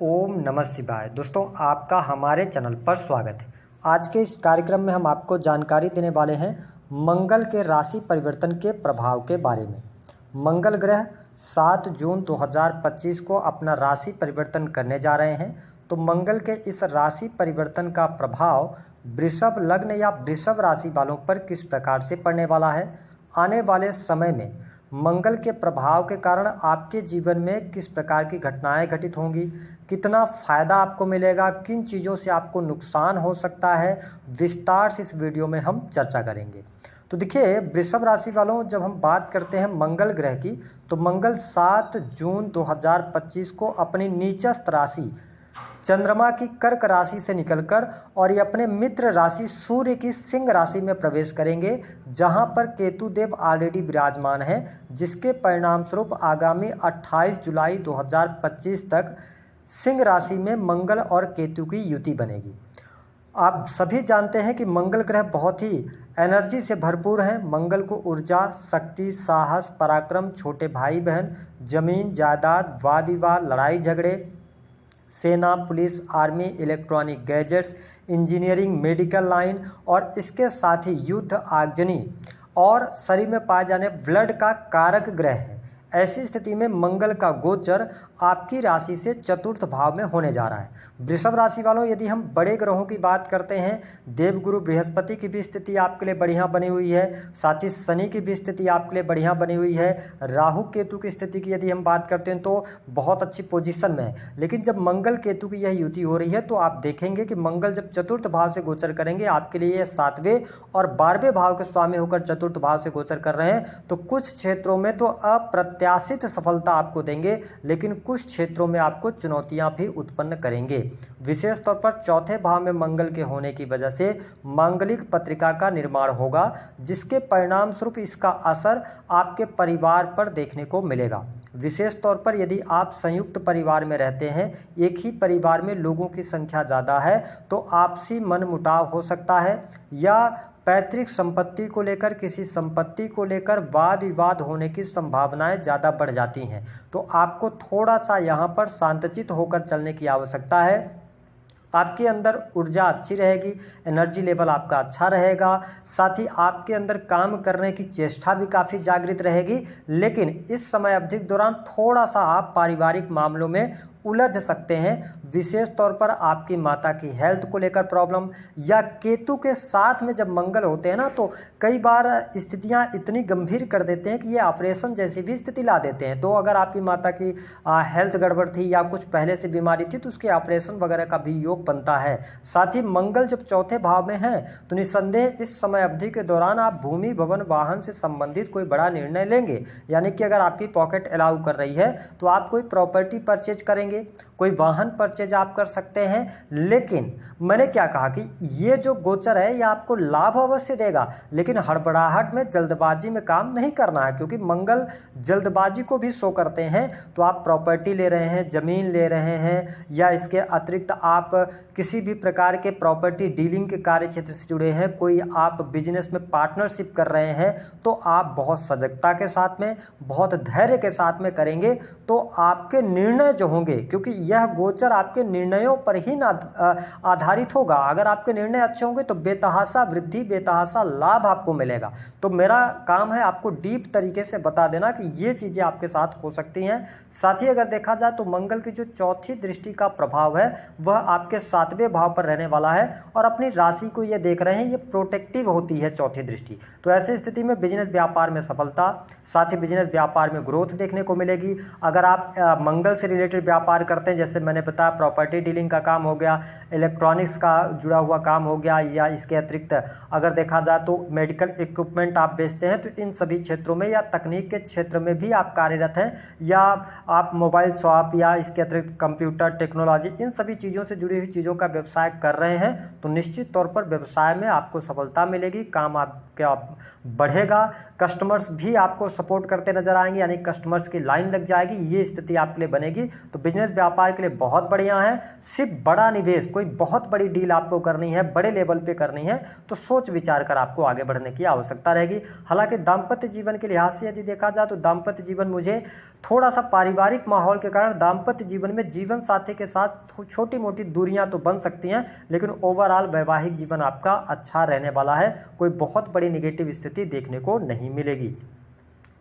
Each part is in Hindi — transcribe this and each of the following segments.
ओम नमः शिवाय। दोस्तों, आपका हमारे चैनल पर स्वागत है। आज के इस कार्यक्रम में हम आपको जानकारी देने वाले हैं मंगल के राशि परिवर्तन के प्रभाव के बारे में। मंगल ग्रह 7 जून 2025 को अपना राशि परिवर्तन करने जा रहे हैं। तो मंगल के इस राशि परिवर्तन का प्रभाव वृषभ लग्न या वृषभ राशि वालों पर किस प्रकार से पड़ने वाला है। आने वाले समय में मंगल के प्रभाव के कारण आपके जीवन में किस प्रकार की घटनाएं घटित होंगी, कितना फ़ायदा आपको मिलेगा, किन चीज़ों से आपको नुकसान हो सकता है, विस्तार से इस वीडियो में हम चर्चा करेंगे। तो देखिए, वृषभ राशि वालों, जब हम बात करते हैं मंगल ग्रह की, तो मंगल 7 जून 2025 को अपनी नीचस्थ राशि चंद्रमा की कर्क राशि से निकलकर और ये अपने मित्र राशि सूर्य की सिंह राशि में प्रवेश करेंगे, जहां पर केतु देव ऑलरेडी विराजमान है, जिसके परिणाम स्वरूप आगामी 28 जुलाई 2025 तक सिंह राशि में मंगल और केतु की युति बनेगी। आप सभी जानते हैं कि मंगल ग्रह बहुत ही एनर्जी से भरपूर हैं। मंगल को ऊर्जा, शक्ति, साहस, पराक्रम, छोटे भाई बहन, जमीन जायदाद, वाद विवाद, लड़ाई झगड़े, सेना, police, army, electronic gadgets, engineering, medical line और इसके साथ ही युद्ध, आगजनी और शरीर में पाए जाने ब्लड का कारक ग्रह है। ऐसी स्थिति में मंगल का गोचर आपकी राशि से चतुर्थ भाव में होने जा रहा है। वृषभ राशि वालों, यदि हम बड़े ग्रहों की बात करते हैं, देवगुरु बृहस्पति की भी स्थिति आपके लिए बढ़िया बनी हुई है, साथ ही शनि की भी स्थिति आपके लिए बढ़िया बनी हुई है, राहु केतु की स्थिति की यदि हम बात करते हैं तो बहुत अच्छी पोजीशन में है। लेकिन जब मंगल केतु की यह युति हो रही है तो आप देखेंगे कि मंगल जब चतुर्थ भाव से गोचर करेंगे, आपके लिए 7वें और 12वें भाव के स्वामी होकर चतुर्थ भाव से गोचर कर रहे हैं, तो कुछ क्षेत्रों में तो अप्रत्याशित सफलता आपको देंगे, लेकिन कुछ क्षेत्रों में आपको चुनौतियां भी उत्पन्न करेंगे। विशेष तौर पर चौथे भाव में मंगल के होने की वजह से मांगलिक पत्रिका का निर्माण होगा, जिसके परिणाम स्वरूप इसका असर आपके परिवार पर देखने को मिलेगा। विशेष तौर पर यदि आप संयुक्त परिवार में रहते हैं, एक ही परिवार में लोगों की संख्या ज़्यादा है, तो आपसी मनमुटाव हो सकता है या पैतृक संपत्ति को लेकर, किसी संपत्ति को लेकर वाद विवाद होने की संभावनाएं ज़्यादा बढ़ जाती हैं। तो आपको थोड़ा सा यहाँ पर शांतचित्त होकर चलने की आवश्यकता है। आपके अंदर ऊर्जा अच्छी रहेगी, एनर्जी लेवल आपका अच्छा रहेगा, साथ ही आपके अंदर काम करने की चेष्टा भी काफ़ी जागृत रहेगी। लेकिन इस समय अवधि के दौरान थोड़ा सा आप पारिवारिक मामलों में उलझ सकते हैं। विशेष तौर पर आपकी माता की हेल्थ को लेकर प्रॉब्लम, या केतु के साथ में जब मंगल होते हैं ना, तो कई बार स्थितियां इतनी गंभीर कर देते हैं कि ये ऑपरेशन जैसी भी स्थिति ला देते हैं। तो अगर आपकी माता की हेल्थ गड़बड़ थी या कुछ पहले से बीमारी थी, तो उसके ऑपरेशन वगैरह का भी योग बनता है। साथ ही मंगल जब चौथे भाव में है, तो निस्संदेह इस समय अवधि के दौरान आप भूमि, भवन, वाहन से संबंधित कोई बड़ा निर्णय लेंगे। यानी कि अगर आपकी पॉकेट अलाउ कर रही है तो आप कोई प्रॉपर्टी परचेज करेंगे, कोई वाहन परचेज आप कर सकते हैं। लेकिन मैंने क्या कहा कि ये जो गोचर है ये आपको लाभ अवश्य देगा, लेकिन हड़बड़ाहट में, जल्दबाजी में काम नहीं करना है, क्योंकि मंगल जल्दबाजी को भी शो करते हैं। तो आप प्रॉपर्टी ले रहे हैं, ज़मीन ले रहे हैं, या इसके अतिरिक्त आप किसी भी प्रकार के प्रॉपर्टी डीलिंग के कार्य क्षेत्र से जुड़े हैं, कोई आप बिजनेस में पार्टनरशिप कर रहे हैं, तो आप बहुत सजगता के साथ में, बहुत धैर्य के साथ में करेंगे तो आपके निर्णय जो होंगे, क्योंकि यह गोचर आपके निर्णयों पर ही आधारित होगा। अगर आपके निर्णय अच्छे होंगे तो बेतहाशा वृद्धि, बेतहाशा लाभ आपको मिलेगा। तो मेरा काम है आपको डीप तरीके से बता देना कि ये चीज़ें आपके साथ हो सकती हैं। साथ ही अगर देखा जाए तो मंगल की जो चौथी दृष्टि का प्रभाव है वह आपके 7वें भाव पर रहने वाला है, और अपनी राशि को ये देख रहे हैं, ये प्रोटेक्टिव होती है चौथी दृष्टि। तो ऐसी स्थिति में बिजनेस व्यापार में सफलता, साथ ही बिजनेस व्यापार में ग्रोथ देखने को मिलेगी। अगर आप मंगल से रिलेटेड व्यापार करते हैं, जैसे मैंने बताया प्रॉपर्टी डीलिंग का काम हो गया, इलेक्ट्रॉनिक्स का जुड़ा हुआ काम हो गया, या इसके अतिरिक्त अगर देखा जाए तो मेडिकल इक्विपमेंट आप बेचते हैं, तो इन सभी क्षेत्रों में, या तकनीक के क्षेत्र में भी आप कार्यरत हैं, या आप मोबाइल शॉप या इसके अतिरिक्त कंप्यूटर टेक्नोलॉजी, इन सभी चीज़ों से जुड़ी हुई चीज़ों का व्यवसाय कर रहे हैं, तो निश्चित तौर पर व्यवसाय में आपको सफलता मिलेगी, काम आपका बढ़ेगा, कस्टमर्स भी आपको सपोर्ट करते नजर आएंगे, यानी कस्टमर्स की लाइन लग जाएगी। ये स्थिति आपके लिए बनेगी। तो बिजनेस बिजनेस व्यापार के लिए बहुत बढ़िया है। सिर्फ बड़ा निवेश, कोई बहुत बड़ी डील आपको करनी है, बड़े लेवल पे करनी है तो सोच विचार कर आपको आगे बढ़ने की आवश्यकता रहेगी। हालांकि दाम्पत्य जीवन के लिहाज से यदि देखा जाए तो दाम्पत्य जीवन मुझे थोड़ा सा पारिवारिक माहौल के कारण दाम्पत्य जीवन में जीवन साथी के साथ छोटी मोटी दूरियां तो बन सकती हैं, लेकिन ओवरऑल वैवाहिक जीवन आपका अच्छा रहने वाला है। कोई बहुत बड़ी नेगेटिव स्थिति देखने को नहीं मिलेगी।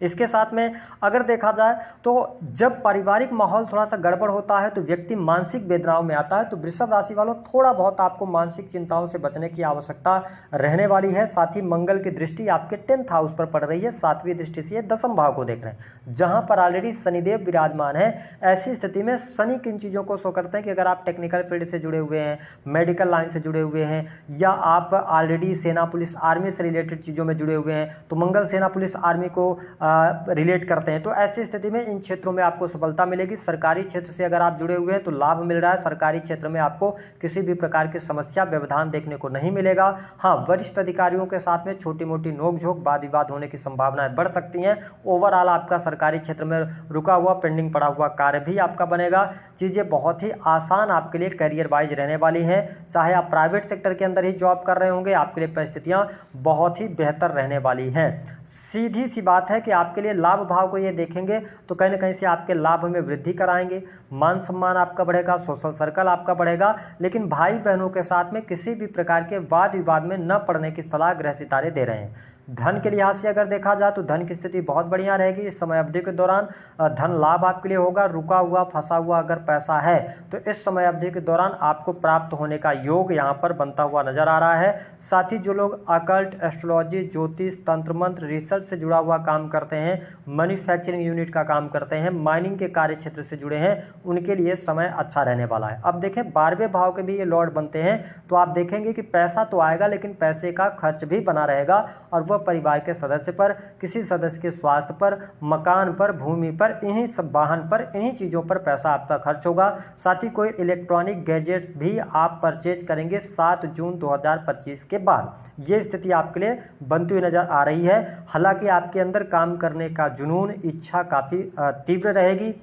इसके साथ में अगर देखा जाए तो जब पारिवारिक माहौल थोड़ा सा गड़बड़ होता है तो व्यक्ति मानसिक वेदनाओं में आता है। तो वृषभ राशि वालों थोड़ा बहुत आपको मानसिक चिंताओं से बचने की आवश्यकता रहने वाली है। साथ ही मंगल की दृष्टि आपके 10th हाउस पर पड़ रही है, 7वीं दृष्टि से 10th भाव को देख रहे हैं, जहां पर ऑलरेडी शनिदेव विराजमान है। ऐसी स्थिति में शनि किन चीज़ों को शो करते हैं कि अगर आप टेक्निकल फील्ड से जुड़े हुए हैं, मेडिकल लाइन से जुड़े हुए हैं, या आप ऑलरेडी सेना पुलिस आर्मी से रिलेटेड चीज़ों में जुड़े हुए हैं तो मंगल सेना पुलिस आर्मी को रिलेट करते हैं। तो ऐसी स्थिति में इन क्षेत्रों में आपको सफलता मिलेगी। सरकारी क्षेत्र से अगर आप जुड़े हुए हैं तो लाभ मिल रहा है। सरकारी क्षेत्र में आपको किसी भी प्रकार की समस्या व्यवधान देखने को नहीं मिलेगा। हाँ, वरिष्ठ अधिकारियों के साथ में छोटी मोटी नोकझोंक वाद विवाद होने की संभावनाएं बढ़ सकती हैं। ओवरऑल आपका सरकारी क्षेत्र में रुका हुआ पेंडिंग पड़ा हुआ कार्य भी आपका बनेगा। चीज़ें बहुत ही आसान आपके लिए करियर वाइज रहने वाली हैं। चाहे आप प्राइवेट सेक्टर के अंदर ही जॉब कर रहे होंगे, आपके लिए परिस्थितियां बहुत ही बेहतर रहने वाली हैं। सीधी सी बात है कि आपके लिए लाभ भाव को ये देखेंगे तो कहीं ना कहीं से आपके लाभ में वृद्धि कराएंगे। मान सम्मान आपका बढ़ेगा, सोशल सर्कल आपका बढ़ेगा, लेकिन भाई बहनों के साथ में किसी भी प्रकार के वाद विवाद में न पड़ने की सलाह ग्रह सितारे दे रहे हैं। धन के लिहाज से अगर देखा जाए तो धन की स्थिति बहुत बढ़िया रहेगी। इस समय अवधि के दौरान धन लाभ आपके लिए होगा। रुका हुआ फंसा हुआ अगर पैसा है तो इस समय अवधि के दौरान आपको प्राप्त होने का योग यहाँ पर बनता हुआ नजर आ रहा है। साथ ही जो लोग अकल्ट, एस्ट्रोलॉजी, ज्योतिष, तंत्र मंत्र, रिसर्च से जुड़ा हुआ काम करते हैं, मैन्युफैक्चरिंग यूनिट का काम करते हैं, माइनिंग के कार्य क्षेत्र से जुड़े हैं, उनके लिए समय अच्छा रहने वाला है। अब देखें 12वें भाव के भी ये लॉर्ड बनते हैं तो आप देखेंगे कि पैसा तो आएगा लेकिन पैसे का खर्च भी बना रहेगा और वह परिवार के सदस्य पर, किसी सदस्य के स्वास्थ्य पर, मकान पर, भूमि पर, इन्हीं सब वाहन पर, इन्हीं चीज़ों पर पैसा आपका खर्च होगा। साथ ही कोई इलेक्ट्रॉनिक गैजेट्स भी आप परचेज करेंगे 7 जून 2025 के बाद। ये स्थिति आपके लिए बनती हुई नजर आ रही है। हालांकि आपके अंदर काम करने का जुनून, इच्छा काफ़ी तीव्र रहेगी।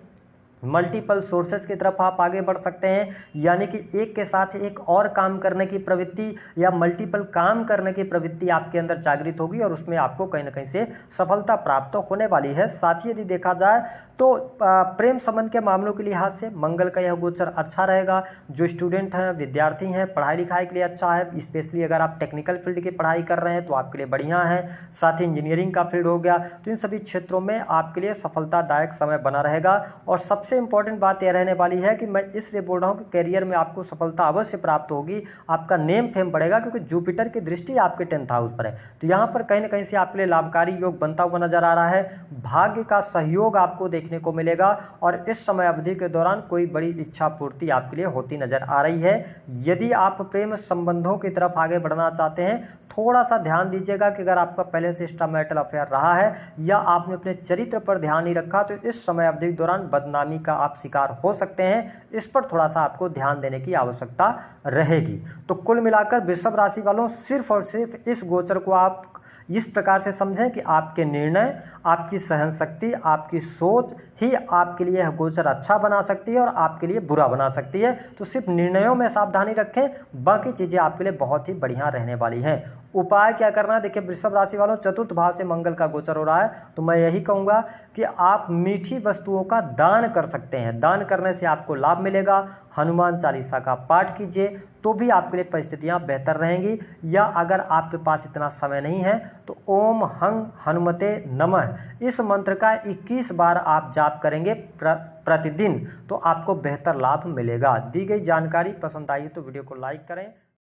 मल्टीपल सोर्सेज की तरफ आप आगे बढ़ सकते हैं, यानी कि एक के साथ एक और काम करने की प्रवृत्ति या मल्टीपल काम करने की प्रवृत्ति आपके अंदर जागृत होगी और उसमें आपको कहीं ना कहीं से सफलता प्राप्त होने वाली है। साथ ही यदि देखा जाए तो प्रेम संबंध के मामलों के लिहाज से मंगल का यह गोचर अच्छा रहेगा। जो स्टूडेंट हैं, विद्यार्थी हैं, पढ़ाई लिखाई के लिए अच्छा है। स्पेशली अगर आप टेक्निकल फील्ड की पढ़ाई कर रहे हैं तो आपके लिए बढ़िया है। साथ ही इंजीनियरिंग का फील्ड हो गया, तो इन सभी क्षेत्रों में आपके लिए सफलतादायक समय बना रहेगा। और सबसे इंपॉर्टेंट बात यह रहने वाली है कि मैं इसलिए बोल रहा हूँ कि करियर में आपको सफलता अवश्य प्राप्त होगी, आपका नेम फेम बढ़ेगा, क्योंकि जुपिटर की दृष्टि आपके 10th हाउस पर है। तो यहाँ पर कहीं ना कहीं से आपके लिए लाभकारी योग बनता हुआ नजर आ रहा है। भाग्य का सहयोग आपको देखने को मिलेगा और इस समय अवधि के दौरान कोई बड़ी इच्छा पूर्ति आपके लिए होती नजर आ रही है। यदि आप प्रेम संबंधों की तरफ आगे बढ़ना चाहते हैं, थोड़ा सा ध्यान दीजिएगा कि अगर आपका पहले से एक्स्ट्रामैरिटल अफेयर रहा है या आपने अपने चरित्र पर ध्यान नहीं रखा तो इस समय अवधि के दौरान बदनामी का आप शिकार हो सकते हैं। इस पर थोड़ा सा आपको ध्यान देने की आवश्यकता रहेगी। तो कुल मिलाकर वृषभ राशि वालों सिर्फ और सिर्फ इस गोचर को आप इस प्रकार से समझें कि आपके निर्णय, आपकी सहन शक्ति, आपकी सोच ही आपके लिए गोचर अच्छा बना सकती है और आपके लिए बुरा बना सकती है। तो सिर्फ निर्णयों में सावधानी रखें, बाकी चीज़ें आपके लिए बहुत ही बढ़िया रहने वाली हैं। उपाय क्या करना है, देखिए वृषभ राशि वालों 4th भाव से मंगल का गोचर हो रहा है, तो मैं यही कहूँगा कि आप मीठी वस्तुओं का दान कर सकते हैं। दान करने से आपको लाभ मिलेगा। हनुमान चालीसा का पाठ कीजिए तो भी आपके लिए परिस्थितियां बेहतर रहेंगी। या अगर आपके पास इतना समय नहीं है तो ओम हंग हनुमते नमः इस मंत्र का 21 बार आप जाप करेंगे प्रतिदिन, तो आपको बेहतर लाभ मिलेगा। दी गई जानकारी पसंद आई तो वीडियो को लाइक करें।